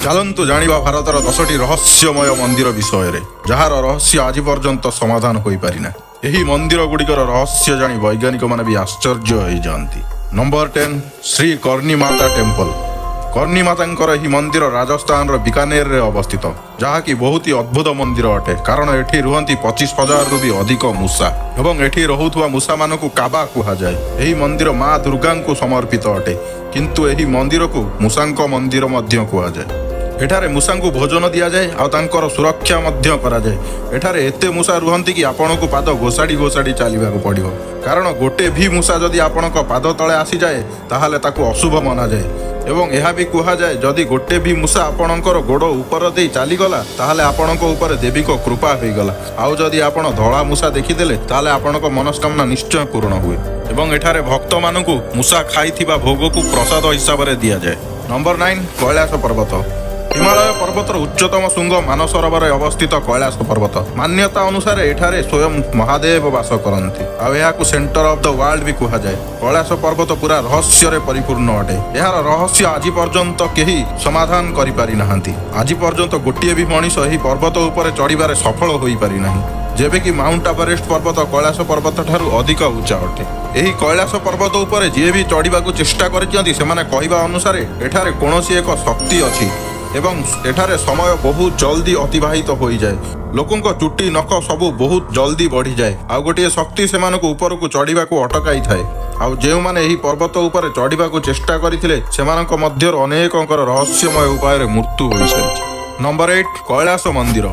चलतु जानिबा भारतर 10टी रहस्यमय मंदिर विषय जार रहस्य आज पर्यंत समाधान हो पारिना। एही मंदिर गुड़िकर रहस्य जानी वैज्ञानिक माने भी आश्चर्य हो जाती। नंबर 10 श्री कर्णी माता टेम्पल। कर्णी मातांकर एही मंदिर राजस्थान बीकानेर रे अवस्थित, जहाँकि बहुत ही अद्भुत मंदिर अटे। कारण एठी रुहंती 25,000 रु भी अधिक मूषा एवं एठी रहुथुवा मूषा मानकु काबा कुहा जाय। एही मंदिर माँ दुर्गा को समर्पित अटे, किंतु एही मंदिर को मूषांक मंदिर मध्य कुहा जाय। एठारे मूषा को भोजन दि जाए और तांकर सुरक्षा मध्य करा जाए। एठारे एते मूषा रुहंती कि आपण को पाद घोषाड़ी घोषाड़ी चलवा पड़ो, कारण गोटे भी मूषा जदि आपण पाद तले आसी जाए ताहले ताकू अशुभ मना जाए। एवं यह भी कहा जाए जदि गोटे भी मूषा आपणकर गोड़ ऊपर दे चलीगला ताहले आपणक ऊपर देवी को कृपा हो गला। आउ जदि आपण धड़ा मूषा देखीदेले ताहले आपणक मनस्कामना निश्चय पूर्ण हुए। एवं एठारे भक्त मानकु मूषा खाइथिबा भोग को प्रसाद हिसाब से दि जाए। नंबर 9 कैलाश पर्वत। हिमालय पर्वतर उच्चतम शुंग मानसरोवर अवस्थित कैलाश पर्वत। मान्यता अनुसार एठारे स्वयं महादेव वास करती। आउ सेंटर ऑफ द वर्ल्ड भी कहा जाए। कैलाश पर्वत पूरा रहस्य परिपूर्ण अटे। यार रहस्य आज पर्यंत केही समाधान करि पारि नाहंती। आज पर्यंत गोटे भी मनीष एही पर्वत उपर चढ़िबारे सफल होई पारि नाही, जेबे कि माउंट एवरेस्ट पर्वत कैलाश पर्वत ठारू अधिक उच्चा अटे। एही कैलाश पर्वत उपर जे भी चढ़िबाकू चेष्टा करिसेंती सेमाने कहिबा अनुसार एठारे कोनोसी एक शक्ति अछि एवं एठारे समय बहुत जल्दी अतिबाहित हो जाए। लोकों चुट्टी नख सबू बहुत जल्दी बढ़ी जाए। आउ गोटे शक्ति से ऊपर को चढ़ा को अटकाई थाए। आउ जो माने एही पर्वत उपर चढ़ा को चेष्टा करथिले सेमानक मध्यर अनेकंकर रहस्यमय उपाय मृत्यु हो सारी। नंबर 8 कैलाश मंदिर।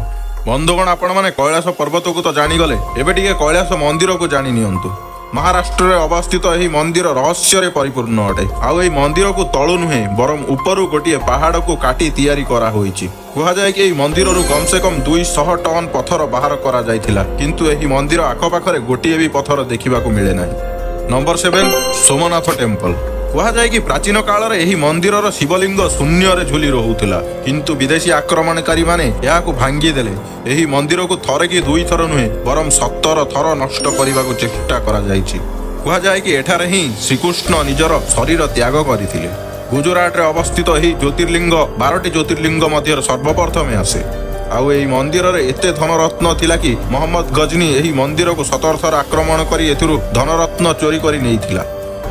बंधुगण आपण माने कैलाश पर्वत को तो जानीगले, एबे टिके कैलाश मंदिर को जानी नियंतु। महाराष्ट्र में अवस्थित यही मंदिर रहस्य परिपूर्ण अटे। आउ यही मंदिर को तलु नुहे बरम ऊपर गोटे पहाड़ को काटी तैयारी करा होईची। कहा जाए कि मंदिर कम से कम 200 टन पत्थर बाहर करा जायथिला, किंतु यही मंदिर आखपाखे गोटे भी पत्थर देखा मिले ना। Number 7 Somnath temple. कहा जाए कि प्राचीन काल में यही मंदिर शिवलिंग शून्य रे झुली रहुथिला, किंतु विदेशी आक्रमणकारी माने याकू भांगी देले। यही मंदिर को थरे कि 2 थर नुहे बरम 17 थर नष्ट करने को चेष्टा करा जायछि। कहा जाए कि एठारे ही श्रीकृष्ण निजर शरीर त्याग करथिले। गुजरात रे अवस्थित यही ज्योतिर्लिंग 12टी ज्योतिर्लिंग मध्य सर्वप्रथमे आसे। आउ यही मंदिर रे एते धनरत्न थिला कि मोहम्मद गजनी यही मंदिर को 17 थर आक्रमण करी एथिरु धनरत्न चोरी करी नेइथिला।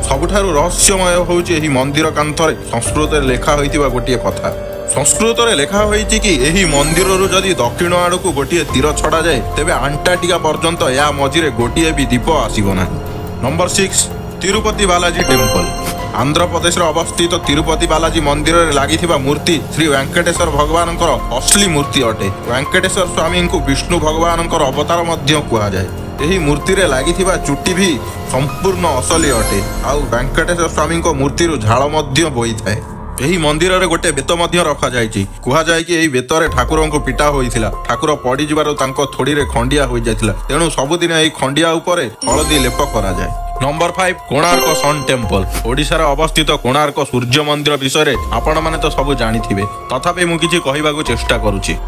सबुठारु रहस्यमय होउची एही मंदिर कांथरे संस्कृत रे लेखा होइतिबा गोटिए कथा। संस्कृत रे लेखा होइची कि एही मंदिर रु जदि दक्षिण आड़ को गोटिए तीर छड़ा जाए तेबे अंटार्कटिका पर्यंत या मझिरे गोटिए भी दीप आसीबो नाही। Number 6 Tirupati Balaji temple. आंध्र प्रदेश रे अवस्थित तिरुपति बालाजी मंदिर रे लागिथिबा मूर्ति श्री वेंकटेश्वर भगवानंकर असली मूर्ति अटे। वेंकटेश्वर स्वामी को विष्णु भगवानंकर अवतार मध्य कुहा जाए। यही मूर्ति रे लागिथिबा चुट्टी भी संपूर्ण असली अटे। आउ वेंकटेश्वर स्वामी को मूर्ति झाड़ मध्य बोई थाए। यही मंदिर रे गोटे बेत मध्य रखा जायछि। कहा जाए कि यही बेत रे ठाकुर को पिटा होइथिला। ठाकुर पड़ी जिबार तांको थोड़ी रे खंडिया होई जायथिला, तेणु सबुदिन यही खंडिया उपरे हळदी लेप करा जाए। Number 5 Konark sun temple. ओडिशार अवस्थित कोणार्क सूर्य मंदिर विषय आपण माने तो सब जानिथिबे, तथापि मु किछि कहिबाकू चेष्टा करूछि।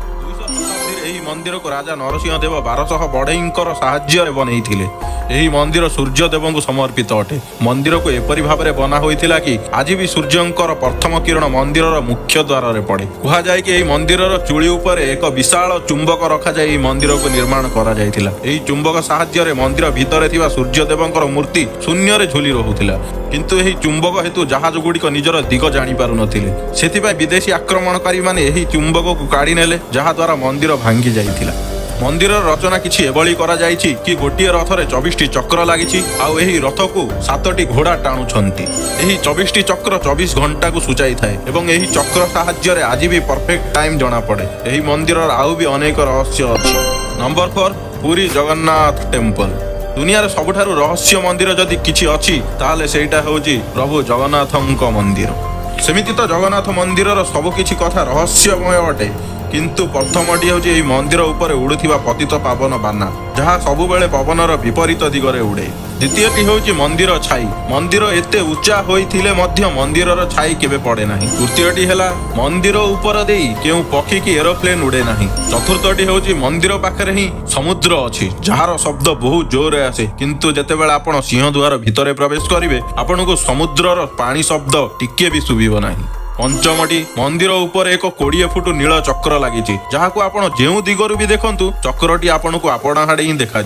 मंदिर को राजा नरसिंह देव 1200 बढ़ईंकर साहाय्य बनईथिले। यही मंदिर सूर्य देव को समर्पित अटे। मंदिर को एपरी भाव में बना होइथिला कि आज भी सूर्यंकर प्रथम किरण मंदिर मुख्य द्वार रे पड़े। कहा जाए कि यही मंदिर चूली उपर एक विशाल चुंबक रखा जाए मंदिर को निर्माण करा जायथिला। यही चुंबक साहाय्य रे मंदिर भितर थिबा सूर्य देवंकर मूर्ति शून्य रे झुली रहुथिला, किंतु यही चुंबक हेतु जहाज गुड़िक निजर दिग जानी पारु नथिले। सेथिबाई विदेशी आक्रमणकारी माने यही चुंबक को काढ़ी नेले, जहा द्वारा मंदिर भांगी जाइथिला। मंदिर रचना किछि एभली करा जाइछि कि गोटिए रथरे 24टी चक्र लागिछि। आउ एही रथ को 7टी घोड़ा टाणुछंती। एही 24टी चक्र 24 घंटा को सूचाई थाए एवं एही चक्र साहाय्य रे आज भी परफेक्ट टाइम जणा पड़े। एही मंदिर आउ भी अनेक रहस्य अछि। Number 4 Puri Jagannath temple. दुनिया सबुठारु रहस्य मंदिर जदि किछि अछि ताहले सेटा होउछि प्रभु जगन्नाथଙ୍କ मंदिर। सेमिति तो जगन्नाथ मंदिर सबकिछि कथा रहस्यमय अटे, किंतु प्रथमटी हूँ यही मंदिर उपर उड़ुथिबा पतित पावन बाना, जहाँ सबु बेले पवनर विपरीत दिगरे उड़े। द्वितीयटी हूँ मंदिर छाई। मंदिर एते उच्चा होइथिले मध्य मंदिरर छाई केबे पड़े नाही। तृतीयटी हैला मंदिर उपर देई केउ पक्षी की एरोप्लेन उड़े नाही। चतुर्थटी हूँ मंदिर पाखरे ही समुद्र अछि, जहार शब्द बहुत जोर आसे, किंतु जेतेबेले आपण सिंह द्वार भितरे प्रवेश करिवे आपनको समुद्रर पानी शब्द टिके भी सुबिबो नाही। पंचमटी मंदिर उपर एक 20 फुट नील चक्र लगी जहाँ आपण जो दिगरु भी देखु चक्रटी आपन को आपण हाड़े ही देखा।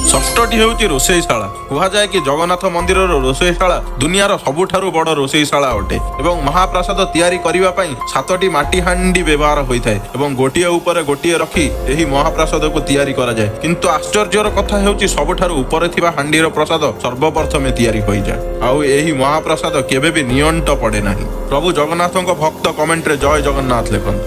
षष्ठटी होउची रोषेईशाला। कहा जाए कि जगन्नाथ मंदिर रोषेईशाला दुनियार सबुठारु बड़ रोषेईशाला अटे एवं महाप्रसाद तैयारी करिबा पई 7टी माटी हांडी व्यवहार होइथाय एवं गोटिए ऊपर गोटिए रखी एही महाप्रसाद को तैयारी करा जाए। किंतु आश्चर्यर कथा हेउची सबुठारु ऊपर थिबा हांडीर प्रसाद सर्वप्रथमे तैयारी होई जाए आउ एही महाप्रसाद केबे भी नियंट पड़े नाही। प्रभु जगन्नाथଙ୍କ भक्त कमेंट रे जय जगन्नाथ लेखन।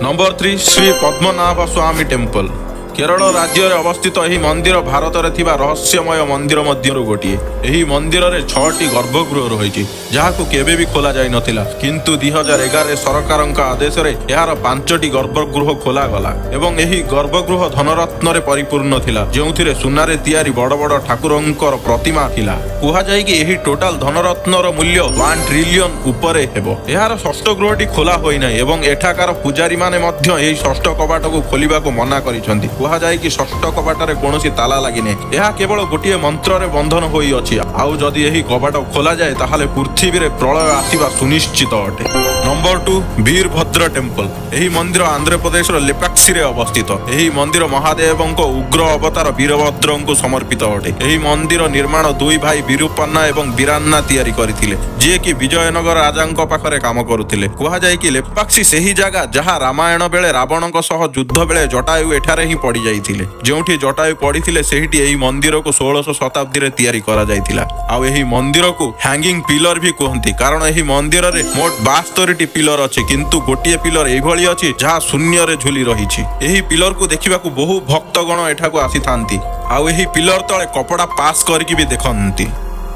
नंबर 3 श्री पद्मनाभ स्वामी टेम्पल। केरल राज्य में अवस्थित यह मंदिर भारत में थिबा रहस्यमय मंदिर मध्यरु गोटिए। यही मंदिर रे 6टी गर्भगृह रही जहाँ केबे भी खोला जाई नथिला किंतु 2011 सरकारଙ୍କ आदेश रे यार 5टी गर्भगृह खोला गला एवं यही गर्भगृह धनरत्न रे परिपूर्ण थिला जेउथिरे सुनारे तैयारी बड़ बड़ ठाकुरंकर प्रतिमा थिला। कुहा जाय कि यही टोटाल धनरत्न रो मूल्य 1 ट्रिलियन उपरे हेबो। यार षष्ठ गृहटी खोला होई नै एवं एठाकार पुजारी माने मध्य यही षष्ठ कबाट को खोलिबा को मना करिसंती। कहा जाए कि षष्ठ कबाटर कौन ताला लगिने यह केवल गोटे मंत्र रे बंधन होई अछि आउ जदि यही कबाट खोला जाए ताहले पृथ्वी रे प्रलय आसीबा सुनिश्चित अटे। Number 2 Virbhadra temple. यही मंदिर आंध्र प्रदेश लेपाक्षी रे अवस्थित। यही मंदिर महादेवଙ୍କ उग्र अवतार वीरभद्र को समर्पित अटे। यही मंदिर निर्माण 2 भाई विरूपन्ना एवं वीरान्ना तैयारी करथिले जे कि विजयनगर राजांक पाखरे काम करुथिले। कहा जाए कि लेपाक्षी सही जगह जहाँ रामायण बेले रावणଙ୍କ सह युद्ध बेले जटायु एठारे ही पड़ी जाइथिले जोंठी जटायु पड़ीथिले सेहिटी एही मंदिर को 1600 शताब्दी रे तैयारी करा जाइथिला आउ एही मंदिर को हैंगिंग पिलर भी कहंती कारण एही मंदिर रे मोट 72टी पिलर अछि किंतु गोटिए पिलर एही भली अछि जहाँ शून्य रे झुली रहिछि। एही पिलर को देखिबा को बहु भक्तगण एठा को आसीथांती आउ एही पिलर तळे कपड़ा पास करके भी देखंती।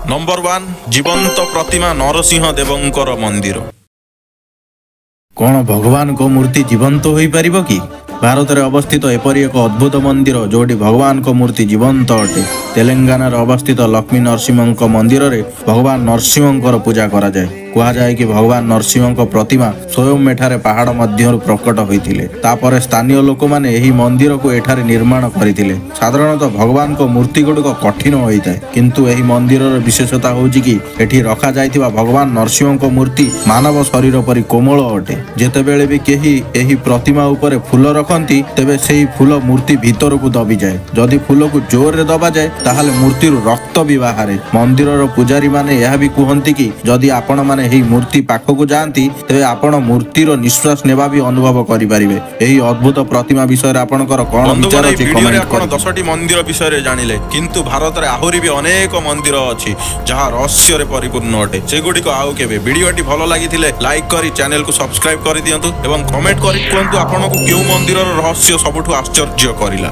नंबर 1 जीवंत प्रतिमा नरसिंह देवंकर मंदिर। कौन भगवान को मूर्ति जीवंत हो पारिबो कि? भारत में अवस्थित एपरी एक अद्भुत मंदिर जोटी भगवान को मूर्ति जीवंत अटे। तेलंगाना अवस्थित लक्ष्मी नरसिंह मंदिर रे भगवान नरसिंह पूजा करा जाए। कहा जाए कि भगवान नरसिंह प्रतिमा स्वयं एठारे पहाड़ मध्य प्रकट होइथिले तापर स्थानीय लोक माने एही मंदिर को एठारे निर्माण करथिले। साधारणतः भगवान को मूर्ति गुड़िक कठिन होइଥାଏ किंतु एही मंदिर विशेषता होउची कि एठी रखा जाइथिबा भगवान नरसिंह मूर्ति मानव शरीर परि कोमल अटे। जेतेबेले भी केही एही प्रतिमा उपरे फूल रखंती तेबे सेही फूल मूर्ति भीतर को दबी जाए। जदि फूल को जोर रे दबा जाए ताहाले मूर्ति रक्त भी बाहरे। मंदिर पुजारी माने यह भी कहती कि जदि आपण माने एही मूर्ति पाखक जाती तेबे आपण मूर्तिर निश्वास नेबा भी अनुभव करि परिबे। एही अद्भुत प्रतिमा विषय रे आपणकर कोन विचार अछि कमेंट कर। 10टी मंदिर विषय जानिले किंतु भारत रे आहुरी भी अनेक मंदिर अछि जहाँ रहस्य रे परिपूर्ण अटे। सेगुडी को आउ केबे वीडियोटी भलो लागिथिले लाइक करी चैनल को सब्सक्राइब करि दियंतु एवं कमेंट करि कहंतु आपनको केउ मंदिर रहस्य सबुठु आश्चर्य करिला।